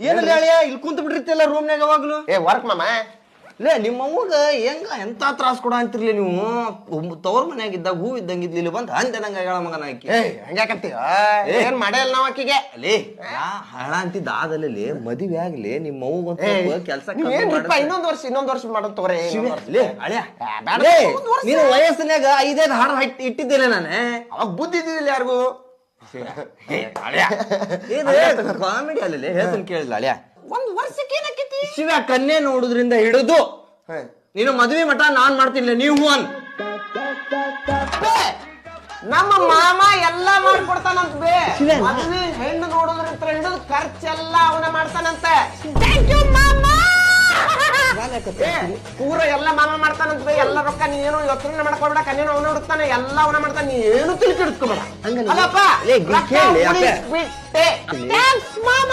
ಏನಲ್ಲಿ ಅಳಿಯ ಇಲ್ಲಿ ಕುಂತ ಬಿಟ್ಟಿರ್ತಿಲ್ಲ ರೂಮ್ನಾಗ ಯಾವಾಗ್ಲು ವರ್ಕ್ ಮಾಮ ಲೇ ನಿಮ್ಮ ಅವ್ವಗ ಹೆಂಗ ಎಂತ ತ್ರಾಸ ಕೊಡ ಅಂತಿರ್ಲಿ ನೀವು ತವ್ರ ಮನ್ಯಾಗ ಇದ್ದಾಗ ಹೂ ಇದ್ದಂಗಿದ್ಲಿ ಇಲ್ಲಿ ಬಂತ ಅಂತೆನಂಗ ಹೇಳ ಮಗನ ಆಕಿ ಹಂಗ್ಯಾಕಂತೀವ ಏನ್ ಮಾಡಲ್ಲ ನಾವ್ ಆಕಿಗೆ ಲೇ ಹಳ ಅಂತಿದ್ದ ಆದಲ್ಲಿ ಮದುವೆ ಆಗ್ಲಿ ನಿಮ್ಮ ಅವ್ವಂತ ಕೆಲಸ ಇನ್ನೊಂದ್ ವರ್ಷ ಮಾಡೋದ್ ತಗೋರಿ ಲೇ ಅಳಿಯ ನೀನು ವಯಸ್ಸಿನಾಗ 5 ಹಾಡು ಇಟ್ಟಿದ್ದಿಲ್ಲ ನಾನು ಅವಾಗ ಬುದ್ಧಿ ಇದ್ದಿಲ್ಲ ಯಾರಿಗೂ ಕಾಮಿಡಿ ಅಲ್ಲೇ ಹೇಳ್ತೀನಿ ಕೇಳಿಲ್ಲ ಅಳಿಯ ಒಂದ್ ವರ್ಷಕ್ಕೆ ಏನಕ್ಕೈತಿ ಶಿವ ಕನ್ಯೆ ನೋಡುದ್ರಿಂದ ಹಿಡಿದು ನೀನು ಮದುವೆ ಮಠ ನಾನ್ ಮಾಡ್ತಿಲ್ಲ ನೀವು ಅನ್ ನಮ್ಮ ಮಾಮ ಎಲ್ಲಾ ಮಾಡ್ಕೊಡ್ತಾನಂತ ಬೇ ಮದ್ವೆ ಹೆಣ್ಣು ನೋಡೋದ್ರಿಂದ ಹಿಡಿದು ಖರ್ಚೆಲ್ಲ ಅವನ ಮಾಡ್ತಾನಂತ ಥ್ಯಾಂಕ್ ಯು ಮಾಮ ಪೂರ ಎಲ್ಲ ಮಾಮ ಮಾಡ್ತಾನಂತ ಬೇ ಎಲ್ಲ ರೊಕ್ಕ ನೀನು ಯೋಚನೆ ಮಾಡ್ಕೊಬೇಡ ಕನ್ನೇನು ಅವನ ಹುಡುಕ್ತಾನೆ ಎಲ್ಲ ಅವನ ಮಾಡ್ತಾನೆ ನೀ ಏನು ತಿಳ್ಕಿಡ್ಸ್ಕೊಬೇಡ ಅಲ್ಲಪ್ಪ ಥ್ಯಾಂಕ್ಸ್ ಮಾಮ